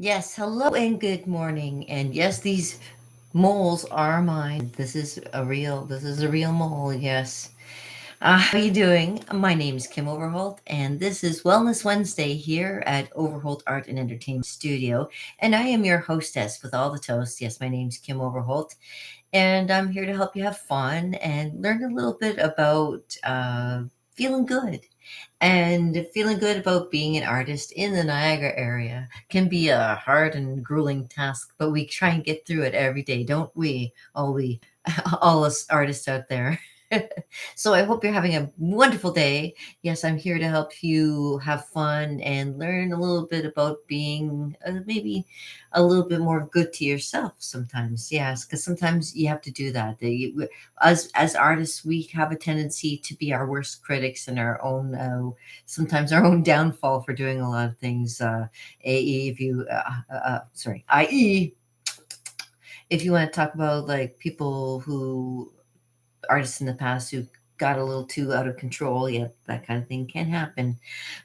Yes, hello and good morning. And yes, these moles are mine. This is a real mole, yes. How are you doing? My name is Kim Overholt, and this is Wellness Wednesday here at Overholt Art and Entertainment Studio. And I am your hostess with all the toast. Yes, my name's Kim Overholt, and I'm here to help you have fun and learn a little bit about feeling good. And feeling good about being an artist in the Niagara area can be a hard and grueling task, but we try and get through it every day, don't we? All us artists out there. So I hope you're having a wonderful day. Yes, I'm here to help you have fun and learn a little bit about being maybe a little bit more good to yourself sometimes. Yes, because sometimes you have to do that. As artists, we have a tendency to be our worst critics and our own sometimes our own downfall for doing a lot of things. AE, if you sorry, IE, if you want to talk about like people who artists in the past who got a little too out of control, yeah, that kind of thing can happen.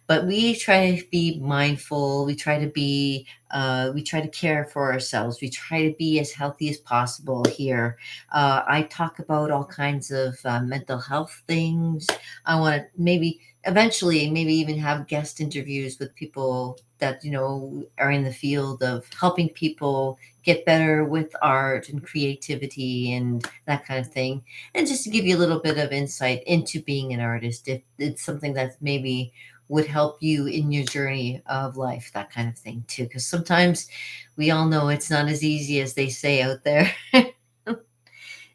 But we try to be mindful. We try to care for ourselves. We try to be as healthy as possible here. I talk about all kinds of mental health things. I want to maybe eventually maybe even have guest interviews with people that are in the field of helping people get better with art and creativity and that kind of thing, and just to give you a little bit of insight into being an artist if it's something that maybe would help you in your journey of life, that kind of thing too. Because sometimes we all know it's not as easy as they say out there.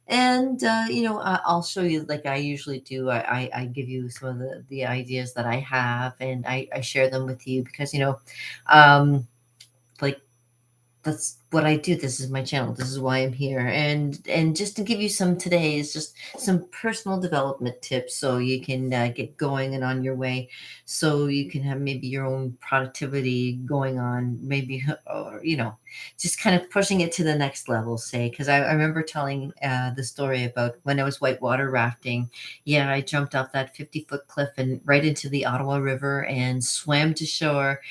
And I'll show you like I usually do. I give you some of the ideas that I have, and I share them with you because um, like that's what I do. This is my channel. This is why I'm here. And just to give you some today is just some personal development tips so you can get going and on your way, so you can have maybe your own productivity going on, maybe or just kind of pushing it to the next level. Say, because I remember telling the story about when I was whitewater rafting. Yeah, I jumped off that 50-foot cliff and right into the Ottawa River and swam to shore.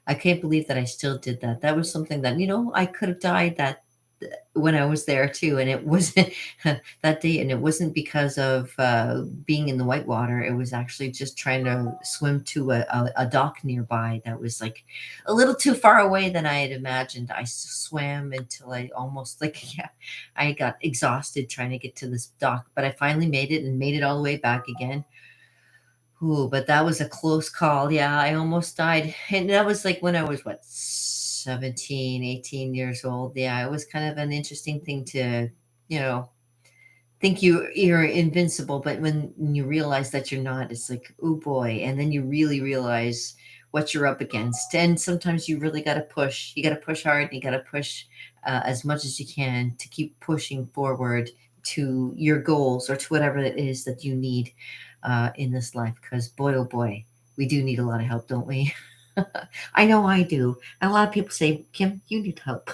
I can't believe that I still did that. That was something that, I could have died that when I was there too. And it wasn't that day. And it wasn't because of being in the whitewater. It was actually just trying to swim to a dock nearby that was like a little too far away than I had imagined. I swam until I almost like, yeah, I got exhausted trying to get to this dock, but I finally made it and made it all the way back again. Ooh, but that was a close call. Yeah, I almost died. And that was like when I was, what, 17, 18 years old. Yeah, it was kind of an interesting thing to, you know, think you're invincible, but when you realize that you're not, it's like, oh boy. And then you really realize what you're up against. And sometimes you really got to push. You got to push hard. And you got to push as much as you can to keep pushing forward to your goals or to whatever it is that you need in this life. Because boy, oh boy, we do need a lot of help, don't we? I know I do. And a lot of people say, Kim, you need help.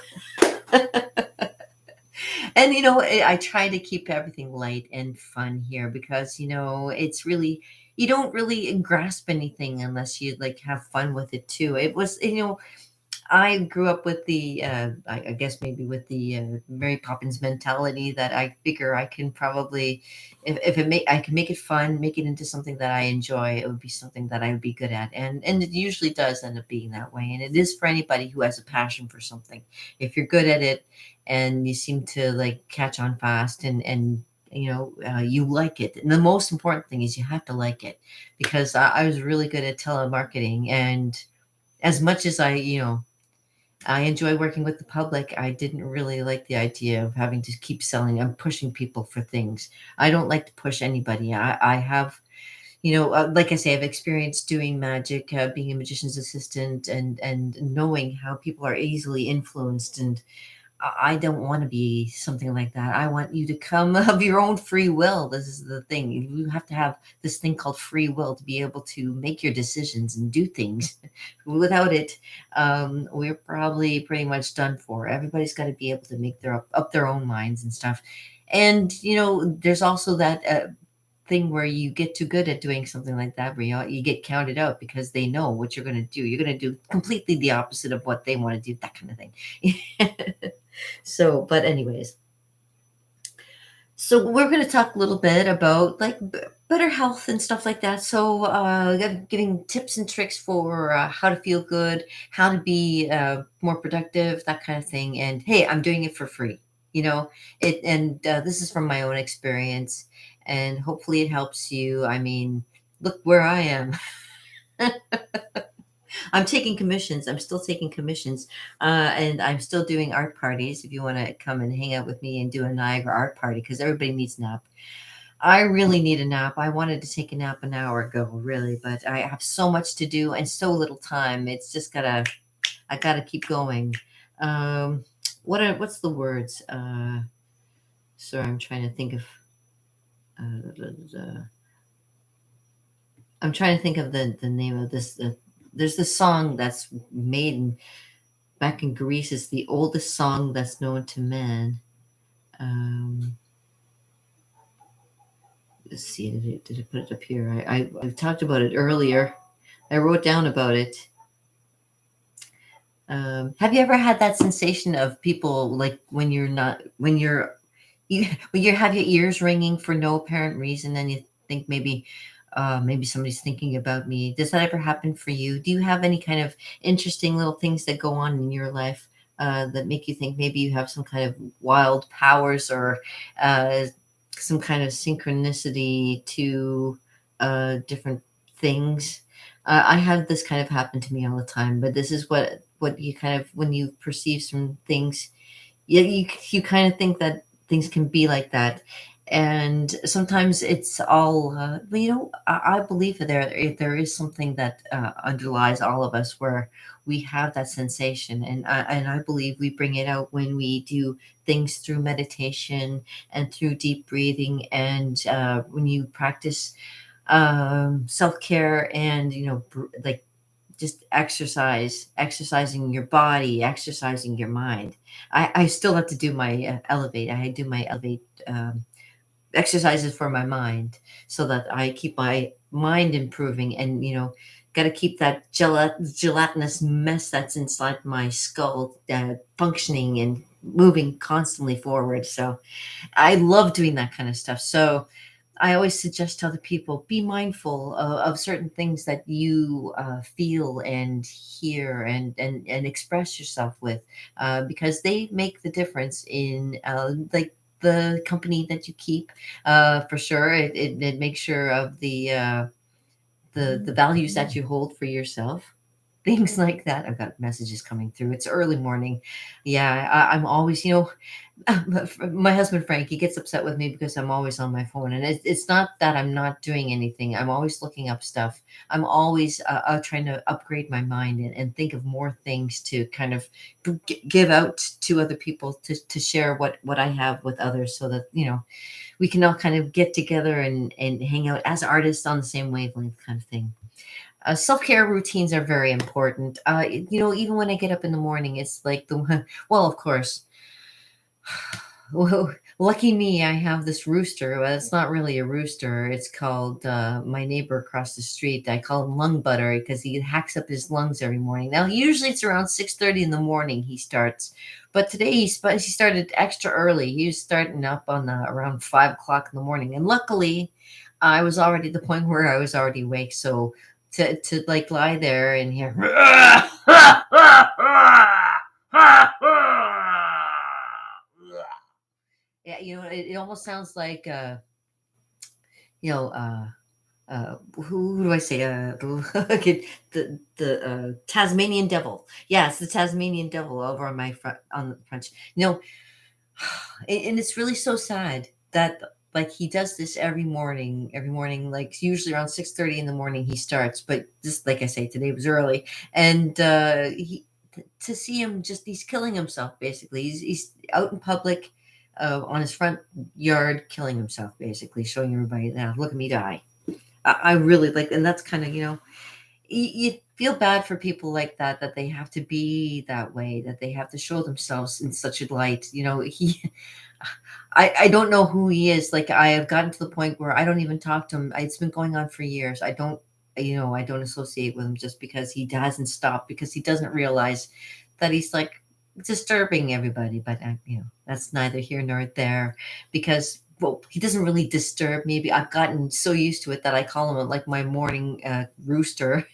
And I try to keep everything light and fun here because it's really, you don't really grasp anything unless you like have fun with it too. It was, I grew up with the I guess maybe with the Mary Poppins mentality that I figure I can probably, if I can make it fun, make it into something that I enjoy, it would be something that I would be good at. And it usually does end up being that way, and it is for anybody who has a passion for something. If you're good at it and you seem to like catch on fast, and you like it, and the most important thing is you have to like it, because I was really good at telemarketing, and as much as I enjoy working with the public, I didn't really like the idea of having to keep selling and pushing people for things. I don't like to push anybody. I have, like I say, I've experienced doing magic, being a magician's assistant, and knowing how people are easily influenced. And I don't want to be something like that. I want you to come of your own free will. This is the thing. You have to have this thing called free will to be able to make your decisions and do things. Without it, we're probably pretty much done for. Everybody's got to be able to make their up their own minds and stuff. And there's also that. thing where you get too good at doing something like that, where you get counted out because they know what you're going to do. You're going to do completely the opposite of what they want to do, that kind of thing. So, but anyways, so we're going to talk a little bit about like better health and stuff like that. So, giving tips and tricks for how to feel good, how to be more productive, that kind of thing. And hey, I'm doing it for free. You know it, and this is from my own experience, and hopefully it helps you. I mean, look where I am. I'm taking commissions. I'm still taking commissions, and I'm still doing art parties. If you want to come and hang out with me and do a Niagara art party, because everybody needs a nap. I really need a nap. I wanted to take a nap an hour ago, really, but I have so much to do and so little time. It's just I gotta keep going. Um, what's the words? Sorry, I'm trying to think of. Uh, I'm trying to think of the name of this. There's this song that's made back in Greece. It's the oldest song that's known to man. Um, let's see, did it put it up here? I talked about it earlier. I wrote down about it. Have you ever had that sensation of people like when you're not when you're when you have your ears ringing for no apparent reason, and you think maybe somebody's thinking about me? Does that ever happen for you? Do you have any kind of interesting little things that go on in your life that make you think maybe you have some kind of wild powers, or uh, some kind of synchronicity to different things? I have this kind of happen to me all the time, but this is what you kind of, when you perceive some things, you kind of think that things can be like that, and sometimes it's all well, I believe that there is something that underlies all of us, where we have that sensation, and I believe we bring it out when we do things through meditation and through deep breathing, and when you practice self-care, and like just exercising your body, exercising your mind. I still have to do my elevate. I do my elevate exercises for my mind, so that I keep my mind improving, and got to keep that gelatinous mess that's inside my skull functioning and moving constantly forward. So I love doing that kind of stuff. So I always suggest to other people, be mindful of certain things that you feel and hear, and express yourself with, because they make the difference in like the company that you keep. For sure, it makes sure of the values that you hold for yourself. Things like that. I've got messages coming through. It's early morning. Yeah, I'm always, my husband Frank, he gets upset with me because I'm always on my phone, and it's not that I'm not doing anything. I'm always looking up stuff. I'm always trying to upgrade my mind, and think of more things to kind of give out to other people, to share what I have with others, so that we can all kind of get together and hang out as artists on the same wavelength, kind of thing. Self-care routines are very important. Even when I get up in the morning, it's like the one, well, of course, well, lucky me, I have this rooster. Well, it's not really a rooster. It's called my neighbor across the street. I call him Lung Butter because he hacks up his lungs every morning. Now, usually it's around 6:30 in the morning he starts, but today he started extra early. He was starting up on around 5 o'clock in the morning, and luckily, I was already at the point where I was already awake. So to like lie there and hear yeah, it almost sounds like you know who do I say okay, the Tasmanian devil. Yes, the Tasmanian devil over on my front on the French. And it's really so sad that like he does this every morning, like usually around 6:30 in the morning he starts, but just like I say, today was early, and to see him, just he's killing himself basically. He's out in public, on his front yard, killing himself basically, showing everybody, now look at me die. I really like, and that's kind of You feel bad for people like that, that they have to be that way, that they have to show themselves in such a light. I don't know who he is. Like, I have gotten to the point where I don't even talk to him. It's been going on for years. I don't associate with him just because he hasn't stopped, because he doesn't realize that he's like disturbing everybody. But that's neither here nor there, because well, he doesn't really disturb me. I've gotten so used to it that I call him like my morning rooster.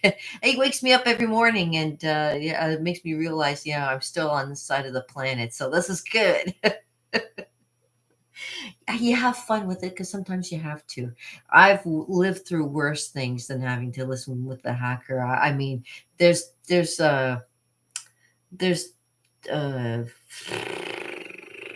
He wakes me up every morning, and yeah, it makes me realize, I'm still on the side of the planet. So this is good. You have fun with it, because sometimes you have to. I've lived through worse things than having to listen with the hacker. I mean, there's uh,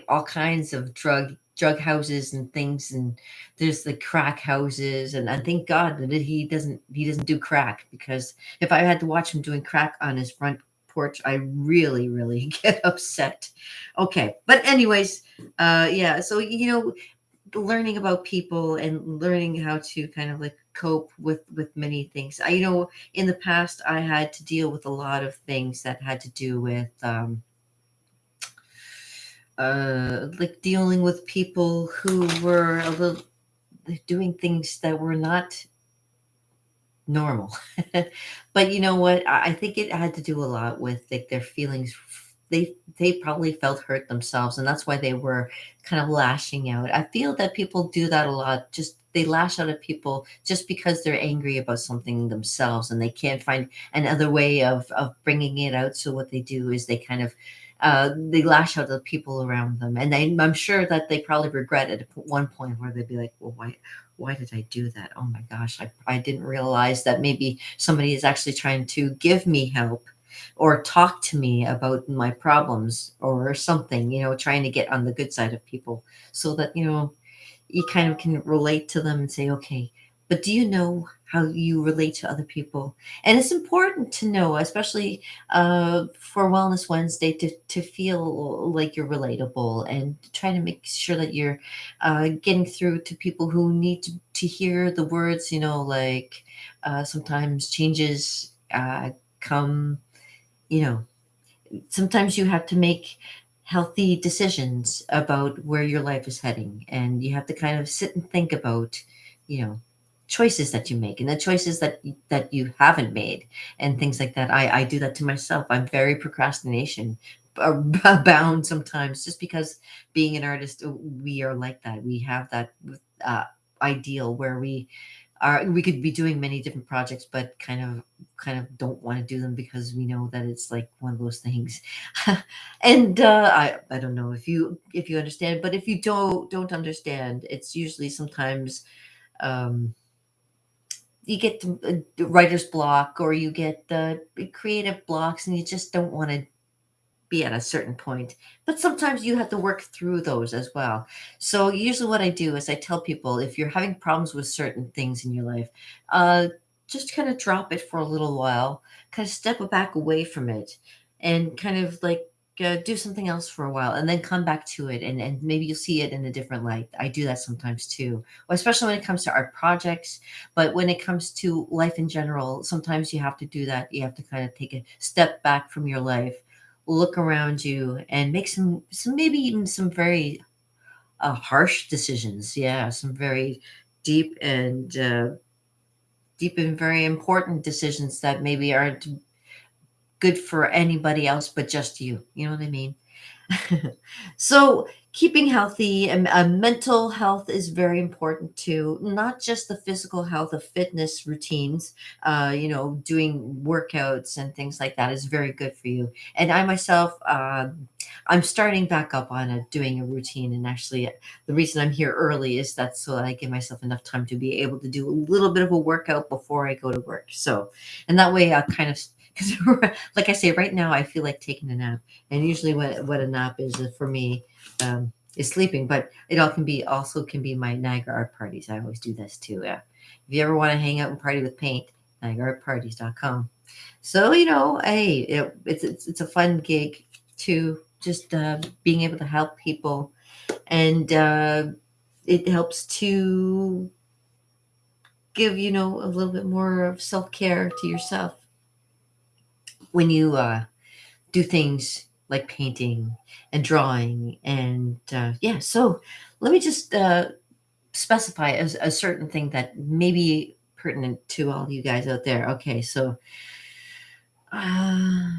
all kinds of drug houses and things, and there's the crack houses, and I thank God that he doesn't do crack, because if I had to watch him doing crack on his front porch, I really really get upset. Okay, but anyways, yeah, so learning about people and learning how to kind of like cope with many things. In the past I had to deal with a lot of things that had to do with like dealing with people who were a little doing things that were not normal. But you know what? I think it had to do a lot with like their feelings. They probably felt hurt themselves, and that's why they were kind of lashing out. I feel that people do that a lot. Just they lash out at people just because they're angry about something themselves, and they can't find another way of bringing it out. So what they do is they kind of they lash out at the people around them, and I'm sure that they probably regret it at one point, where they'd be like, "Well, why did I do that? Oh my gosh, I didn't realize that maybe somebody is actually trying to give me help or talk to me about my problems or something, trying to get on the good side of people, so that, you kind of can relate to them and say, okay, but do you know how you relate to other people? And it's important to know, especially for Wellness Wednesday, to feel like you're relatable, and try to make sure that you're getting through to people who need to hear the words, like sometimes changes come, you know, sometimes you have to make healthy decisions about where your life is heading, and you have to kind of sit and think about, you know choices that you make, and the choices that you haven't made, and things like that. I do that to myself. I'm very procrastination bound sometimes, just because being an artist, we are like that. We have that uh, ideal where we could be doing many different projects, but kind of don't want to do them, because we know that it's like one of those things. And I don't know if you understand, but if you don't understand, it's usually sometimes um you get writer's block, or you get the creative blocks, and you just don't want to be at a certain point. But sometimes you have to work through those as well. So usually what I do is I tell people, if you're having problems with certain things in your life, uh, just kind of drop it for a little while, kind of step back away from it, and kind of like do something else for a while, and then come back to it, and maybe you'll see it in a different light. I do that sometimes too, especially when it comes to art projects. But when it comes to life in general, sometimes you have to do that. You have to kind of take a step back from your life, look around you, and make some maybe even some very harsh decisions. Yeah, some very deep and deep and very important decisions that maybe aren't good for anybody else but just you. You know what I mean? So keeping healthy, and mental health is very important too. Not just the physical health of fitness routines. Doing workouts and things like that is very good for you. And I myself, I'm starting back up on doing a routine. And actually, the reason I'm here early is that so that I give myself enough time to be able to do a little bit of a workout before I go to work. So, and that way I kind of, because like I say, right now I feel like taking a nap. And usually what a nap is for me, is sleeping. But it all can be my Niagara art parties. I always do this too. Yeah. If you ever want to hang out and party with paint, niagaraartparties.com. So, hey, it's a fun gig to just being able to help people, and it helps to give, a little bit more of self-care to yourself when you do things like painting and drawing. And yeah, so let me just specify a certain thing that may be pertinent to all you guys out there. Okay, so uh,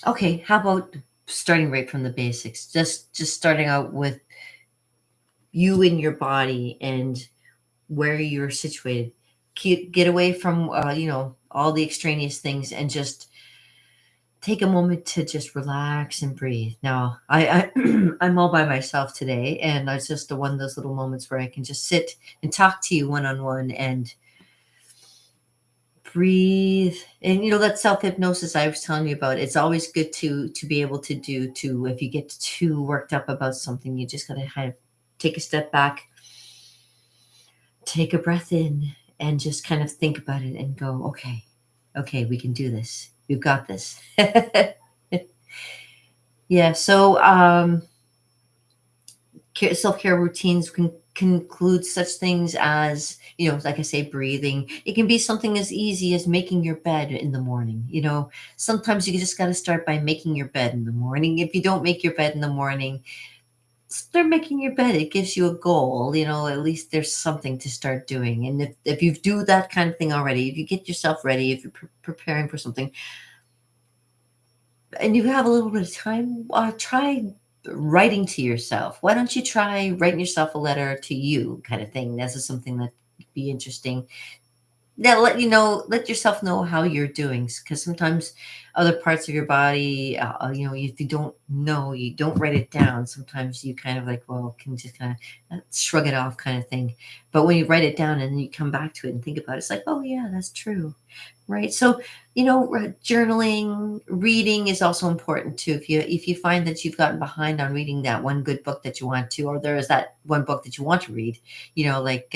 okay, how about starting right from the basics? Just starting out with you and your body and where you're situated. Get away from all the extraneous things and just take a moment to just relax and breathe. Now, I'm all by myself today, and it's just one of those little moments where I can just sit and talk to you one on one and breathe. And that self hypnosis I was telling you about. It's always good to be able to do. To if you get too worked up about something, you just gotta kind of take a step back, take a breath in, and just kind of think about it and go, okay, okay, we can do this. We've got this. Yeah. So self-care routines can include such things as, like I say, breathing. It can be something as easy as making your bed in the morning. Sometimes you just got to start by making your bed in the morning. If you don't make your bed in the morning, start making your bed. It gives you a goal. At least there's something to start doing. And if you do that kind of thing already, if you get yourself ready, if you're preparing for something, and you have a little bit of time, try writing to yourself. Why don't you try writing yourself a letter to you, kind of thing? This is something that could be interesting. Yeah, let yourself know how you're doing, because sometimes other parts of your body, if you don't know, you don't write it down. Sometimes you kind of like, well, can just kind of shrug it off, kind of thing. But when you write it down and then you come back to it and think about it, it's like, oh yeah, that's true, right? So journaling, reading is also important too. If you find that you've gotten behind on reading that one good book that you want to, or there is that one book that you want to read, like.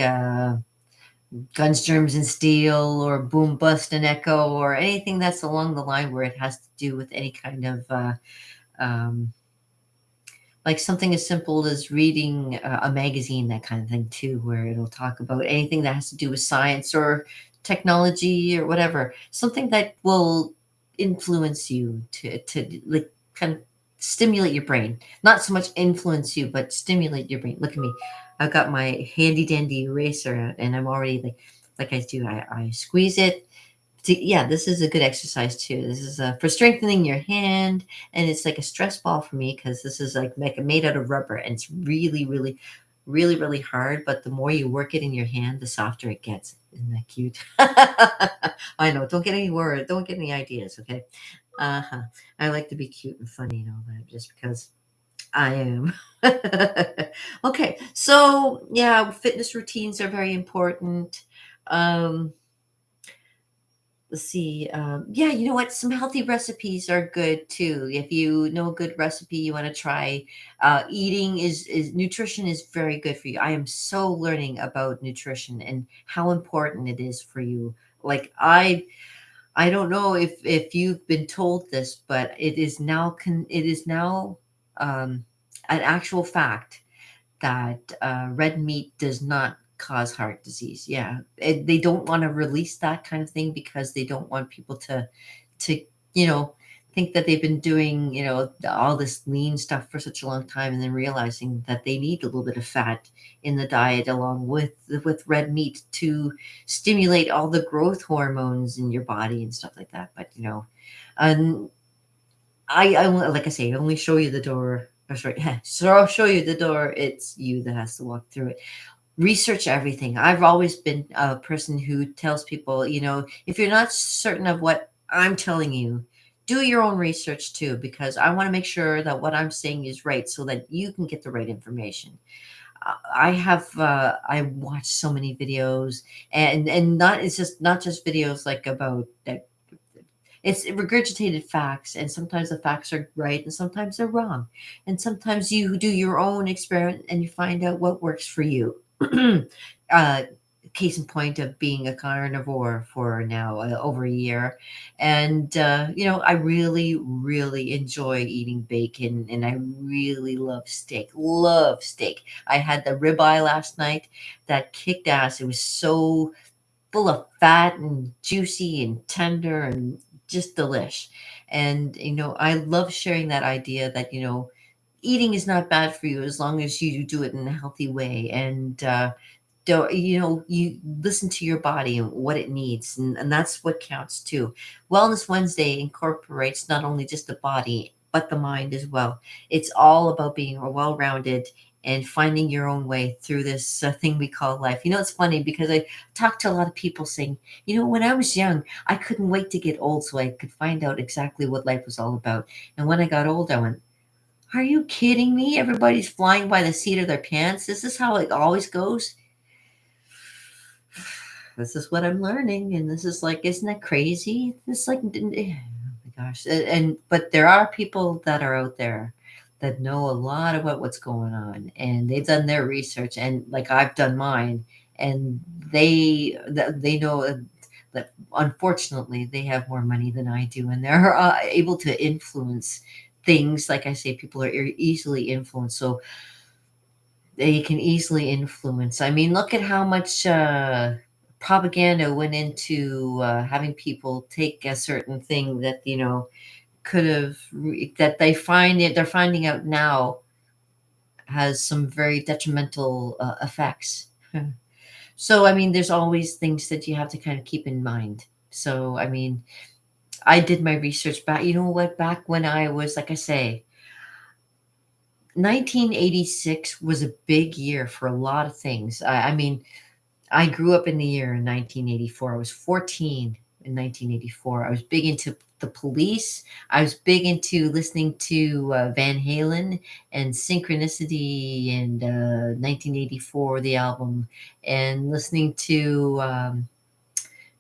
Guns, Germs, and Steel, or Boom, Bust, and Echo, or anything that's along the line where it has to do with any kind of, um, like something as simple as reading a magazine, that kind of thing too, where it'll talk about anything that has to do with science or technology or whatever, something that will influence you to like kind of stimulate your brain. Not so much influence you, but stimulate your brain. Look at me. I've got my handy dandy eraser out, and I'm already like I do. I squeeze it. Yeah, this is a good exercise too. This is for strengthening your hand, and it's like a stress ball for me because this is like made out of rubber, and it's really, really, really, really hard. But the more you work it in your hand, the softer it gets. Isn't that cute? I know. Don't get any words. Don't get any ideas. Okay. Uh-huh. I like to be cute and funny and all that, just because I am. Okay. So yeah, fitness routines are very important. Um, let's see. Yeah, you know what? Some healthy recipes are good too. If you know a good recipe you want to try, eating is nutrition is very good for you. I am so learning about nutrition and how important it is for you. Like I don't know if you've been told this, but it is now an actual fact that red meat does not cause heart disease. Yeah, they don't want to release that kind of thing because they don't want people to you know think that they've been doing all this lean stuff for such a long time, and then realizing that they need a little bit of fat in the diet along with red meat to stimulate all the growth hormones in your body and stuff like that. But and like I say, I only show you the door. Or sorry, so I'll show you the door. It's you that has to walk through it. Research everything. I've always been a person who tells people, if you're not certain of what I'm telling you, do your own research too, because I want to make sure that what I'm saying is right so that you can get the right information. I watched so many videos, and not it's just not just videos like about that. It's regurgitated facts, and sometimes the facts are right, and sometimes they're wrong, and sometimes you do your own experiment and you find out what works for you. uh, case in point of being a carnivore for now over a year. And, I really, really enjoy eating bacon, and I really love steak. Love steak. I had the ribeye last night that kicked ass. It was so full of fat and juicy and tender and just delish. And, I love sharing that idea that, eating is not bad for you as long as you do it in a healthy way. And, don't you listen to your body and what it needs, and that's what counts too. Wellness Wednesday incorporates not only just the body but the mind as well. It's all about being well-rounded and finding your own way through this thing we call life. It's funny because I talk to a lot of people saying, when I was young, I couldn't wait to get old so I could find out exactly what life was all about. And when I got old, I went, are you kidding me? Everybody's flying by the seat of their pants. This is how it always goes. This is what I'm learning, and this is like, isn't that crazy? It's like, oh my gosh. And but there are people that are out there that know a lot about what's going on, and they've done their research, and like I've done mine, and they know that unfortunately they have more money than I do, and they're able to influence things. Like I say, people are easily influenced, so they can easily influence. I mean, look at how much propaganda went into having people take a certain thing that could have that they're finding out now has some very detrimental effects. So I mean, there's always things that you have to kind of keep in mind. So I mean, I did my research back. You know what? Back when I was, like I say, 1986 was a big year for a lot of things. I mean, I grew up in the year in 1984. I was 14 in 1984. I was big into the Police. I was big into listening to Van Halen and Synchronicity and 1984, the album, and listening to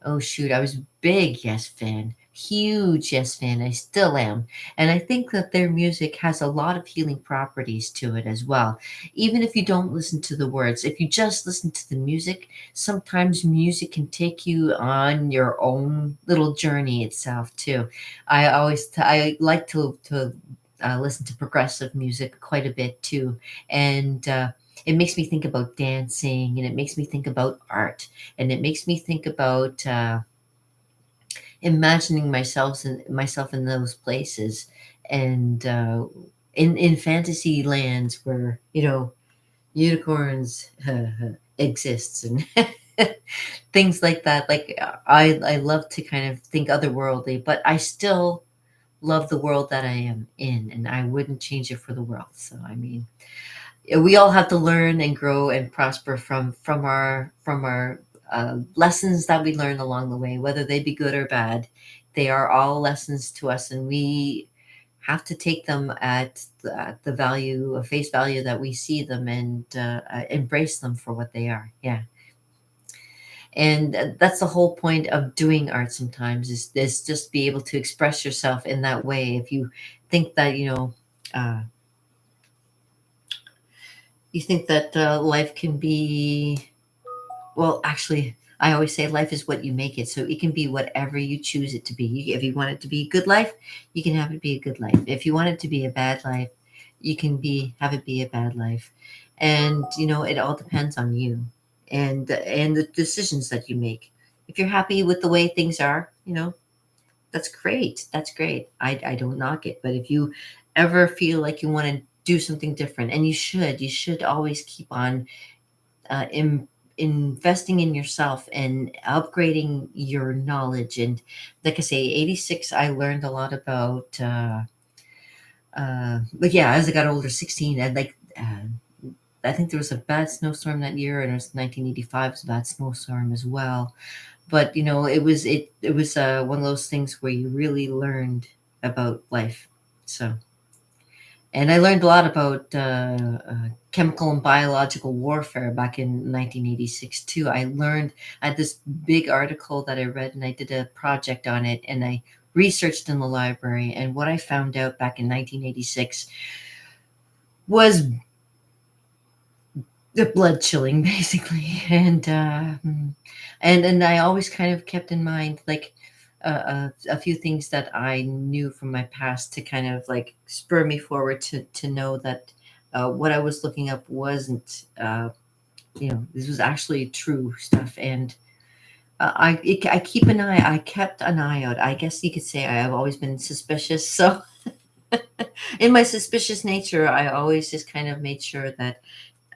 oh shoot, I was big Yes fan, huge Yes fan. I still am, and I think that their music has a lot of healing properties to it as well. Even if you don't listen to the words, if you just listen to the music, sometimes music can take you on your own little journey itself too. I like to listen to progressive music quite a bit too, and it makes me think about dancing, and it makes me think about art, and it makes me think about imagining myself in those places, and in fantasy lands where unicorns exists and things like that. Like I love to kind of think otherworldly, but I still love the world that I am in, and I wouldn't change it for the world. So I mean, we all have to learn and grow and prosper from our lessons that we learn along the way, whether they be good or bad. They are all lessons to us, and we have to take them at the value, face value that we see them, and embrace them for what they are. Yeah, and that's the whole point of doing art. Sometimes is just be able to express yourself in that way. If you think that Uh, you think that life can be, well, actually, I always say life is what you make it. So it can be whatever you choose it to be. If you want it to be a good life, you can have it be a good life. If you want it to be a bad life, you can have it be a bad life. And it all depends on you and the decisions that you make. If you're happy with the way things are, that's great. That's great. I don't knock it. But if you ever feel like you want to do something different, and you should always keep on uh, in, investing in yourself and upgrading your knowledge. And like I say, 86, I learned a lot about, but yeah, as I got older, 16, I think there was a bad snowstorm that year, and it was 1985 was a bad snowstorm as well. But it was one of those things where you really learned about life. So, and I learned a lot about chemical and biological warfare back in 1986 too. I had this big article that I read, and I did a project on it, and I researched in the library. And what I found out back in 1986 was the blood chilling basically. And I always kind of kept in mind like a few things that I knew from my past to kind of like spur me forward to know that what I was looking up wasn't this was actually true stuff. And I keep an eye. I kept an eye out. I guess you could say I have always been suspicious. So in my suspicious nature, I always just kind of made sure that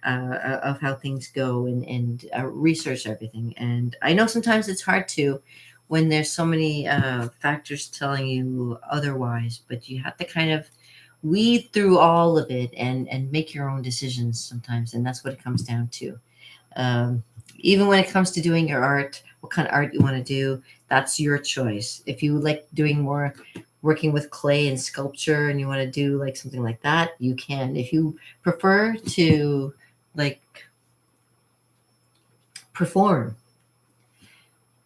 of how things go and research everything. And I know sometimes it's hard to when there's so many factors telling you otherwise, but you have to kind of weed through all of it and make your own decisions sometimes. And that's what it comes down to. Um, Even when it comes to doing your art, what kind of art you want to do, that's your choice. If you like doing more working with clay and sculpture and you want to do like something like that, you can. If you prefer to like perform,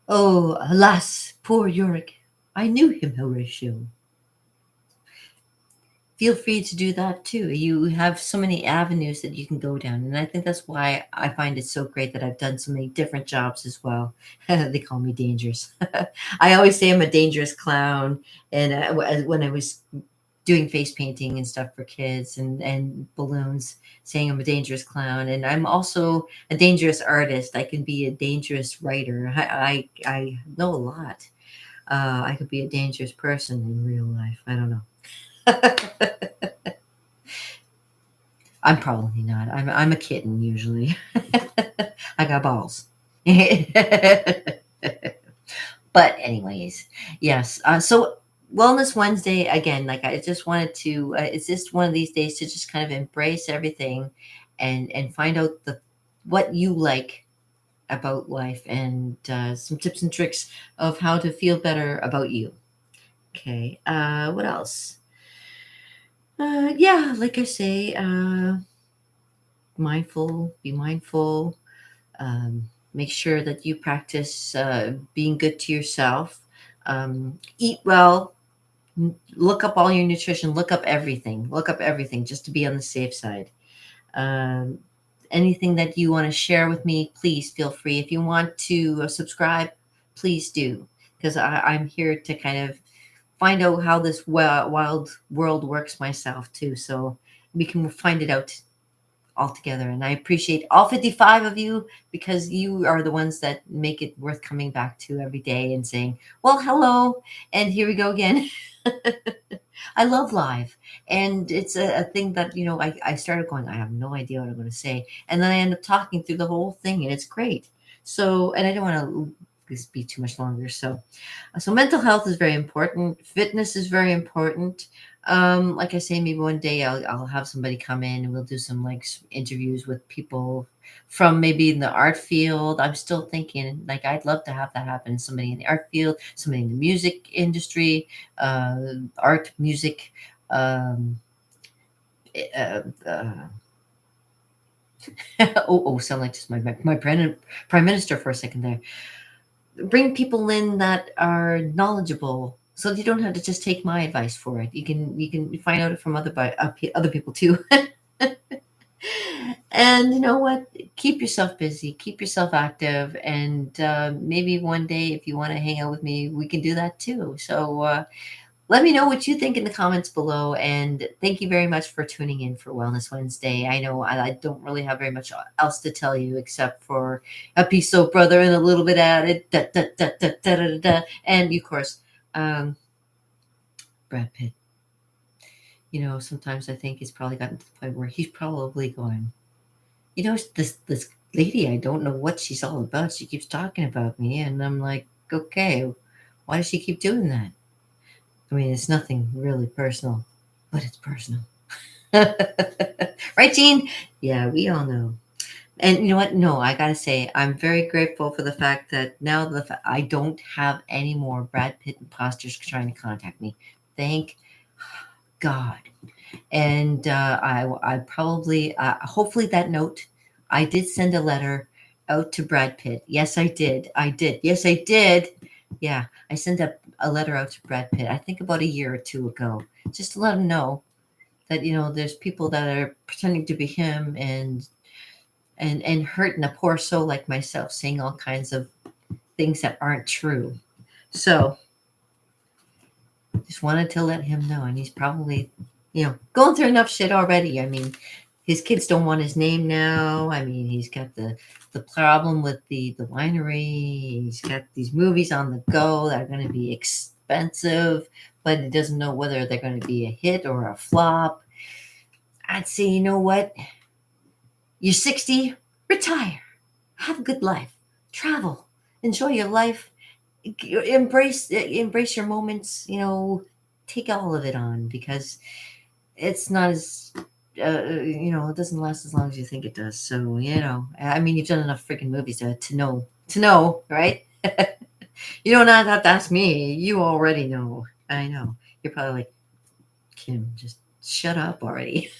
oh, alas, poor Yorick. I knew him, Horatio. Feel free to do that too. You have so many avenues that you can go down. And I think that's why I find it so great that I've done so many different jobs as well. They call me dangerous. I always say I'm a dangerous clown. And when I was doing face painting and stuff for kids and balloons, saying I'm a dangerous clown. And I'm also a dangerous artist. I can be a dangerous writer. I know a lot. I could be a dangerous person in real life. I don't know. I'm probably not. I'm a kitten usually. I got balls. But anyways, yes. So Wellness Wednesday again. Like I just wanted to. It's just one of these days to just kind of embrace everything, and find out the what you like about life and some tips and tricks of how to feel better about you. Okay. What else? Yeah, like I say, be mindful, make sure that you practice being good to yourself, eat well, look up all your nutrition, look up everything just to be on the safe side. Um, Anything that you want to share with me, please feel free. If you want to subscribe, please do, because I'm here to kind of find out how this wild world works myself too. So we can find it out all together. And I appreciate all 55 of you because you are the ones that make it worth coming back to every day and saying, well, hello. And here we go again. I love live. And it's a thing that, I started going, I have no idea what I'm going to say. And then I end up talking through the whole thing and it's great. So, and I don't want to be too much longer. So mental health is very important. Fitness is very important. Like I say, maybe one day I'll have somebody come in and we'll do some like interviews with people from maybe in the art field. I'm still thinking like I'd love to have that happen. Somebody in the art field, somebody in the music industry, art, music. Um, uh, sound like just my prime minister for a second there. Bring people in that are knowledgeable so you don't have to just take my advice for it. You can find out from other people too. And you know what, keep yourself busy, keep yourself active, and maybe one day if you want to hang out with me we can do that too. So let me know what you think in the comments below. And thank you very much for tuning in for Wellness Wednesday. I know I don't really have very much else to tell you except for a peace soap brother and a little bit added. Da, da, da, da, da, da, da. And of course, um, Brad Pitt. Sometimes I think he's probably gotten to the point where he's probably going, this lady, I don't know what she's all about. She keeps talking about me. And I'm like, okay, why does she keep doing that? I mean, it's nothing really personal, but it's personal. Right, Gene? Yeah, we all know. And you know what? No, I gotta say, I'm very grateful for the fact that now I don't have any more Brad Pitt imposters trying to contact me. Thank God. And I probably, hopefully, that note, I did send a letter out to Brad Pitt. Yes, I did. I did. Yes, I did. Yeah, I sent a letter out to Brad Pitt, I think about a year or two ago, just to let him know that, there's people that are pretending to be him and and hurting a poor soul like myself, saying all kinds of things that aren't true. So just wanted to let him know, and he's probably, going through enough shit already. I mean, his kids don't want his name now. I mean, he's got the problem with the winery. He's got these movies on the go that are going to be expensive, but he doesn't know whether they're going to be a hit or a flop. I'd say, you know what? You're 60, retire, have a good life, travel, enjoy your life, embrace your moments. Take all of it on, because it's not as it doesn't last as long as you think it does. So I mean, you've done enough freaking movies to know, right? You don't have to ask me. You already know. I know. You're probably like, Kim, just shut up already.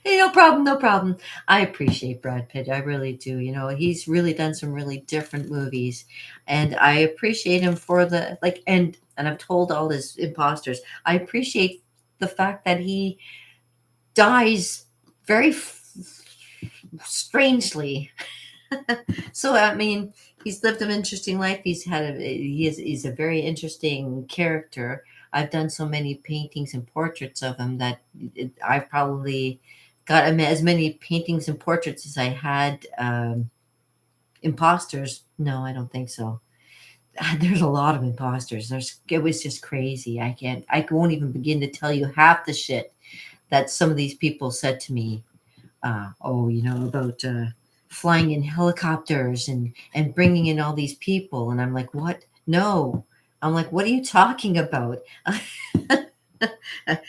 Hey, no problem, no problem. I appreciate Brad Pitt. I really do. He's really done some really different movies, and I appreciate him for the like. And I've told all his imposters. I appreciate the fact that he dies very strangely. So I mean, he's lived an interesting life. He's a very interesting character. I've done so many paintings and portraits of him that I've probably got as many paintings and portraits as I had imposters. No, I don't think so. There's a lot of imposters. It was just crazy. I won't even begin to tell you half the shit that some of these people said to me. About flying in helicopters and bringing in all these people, and I'm like, what? No. I'm like, what are you talking about?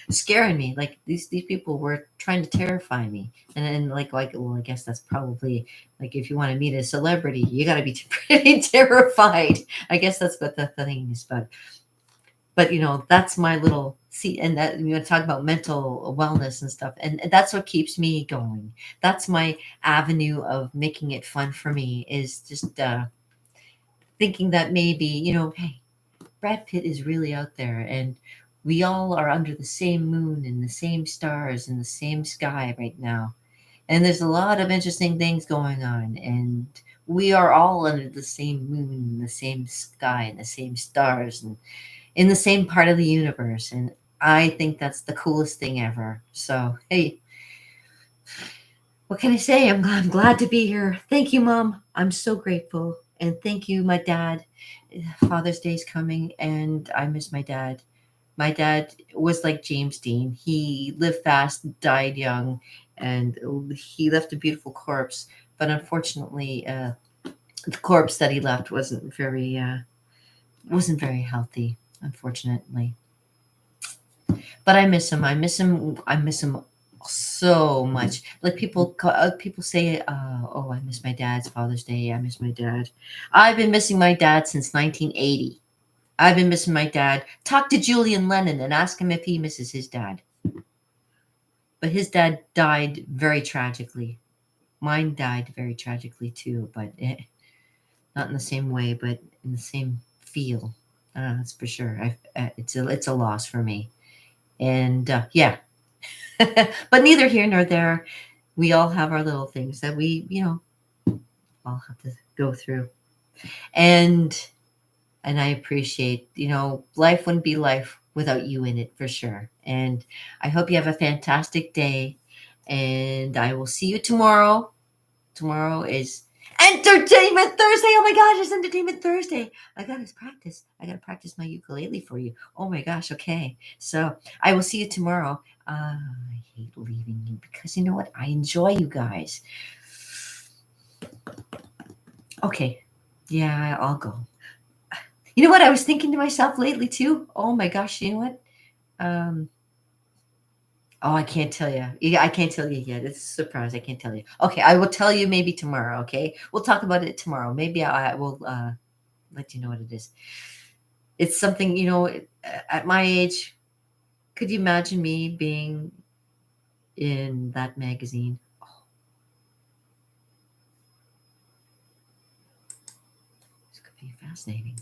Scaring me. Like these people were trying to terrify me. And then well, I guess that's probably like, if you want to meet a celebrity, you got to be pretty terrified. I guess that's what the thing is. But that's my little see. And that, talk about mental wellness and stuff, and that's what keeps me going. That's my avenue of making it fun for me, is just thinking that maybe, hey, Brad Pitt is really out there, and we all are under the same moon and the same stars and the same sky right now, and there's a lot of interesting things going on, and we are all under the same moon and the same sky and the same stars, and in the same part of the universe. And I think that's the coolest thing ever. So, hey, what can I say? I'm glad to be here. Thank you, Mom. I'm so grateful. And thank you, my dad. Father's Day's coming, and I miss my dad. My dad was like James Dean. He lived fast, died young, and he left a beautiful corpse. But unfortunately, the corpse that he left wasn't very healthy, unfortunately. But I miss him. I miss him. I miss him so much. Like people say, "Oh, I miss my dad's Father's Day. I miss my dad." I've been missing my dad since 1980. I've been missing my dad. Talk to Julian Lennon and ask him if he misses his dad. But his dad died very tragically. Mine died very tragically too, but not in the same way, but in the same feel. That's for sure. It's a loss for me. And yeah, but neither here nor there. We all have our little things that we, all have to go through. And I appreciate, life wouldn't be life without you in it, for sure. And I hope you have a fantastic day. And I will see you tomorrow. Tomorrow is Entertainment Thursday. Oh my gosh, it's Entertainment Thursday. I gotta practice my ukulele for you. Oh my gosh, okay. So I will see you tomorrow. I hate leaving you, because you know what? I enjoy you guys. Okay. Yeah, I'll go. You know what I was thinking to myself lately too? Oh my gosh, you know what? Um, oh, I can't tell you. Yeah, I can't tell you yet. It's a surprise. I can't tell you. Okay, I will tell you maybe tomorrow. Okay, we'll talk about it tomorrow. Maybe I will let you know what it is. It's something, at my age. Could you imagine me being in that magazine? Oh, this could be fascinating.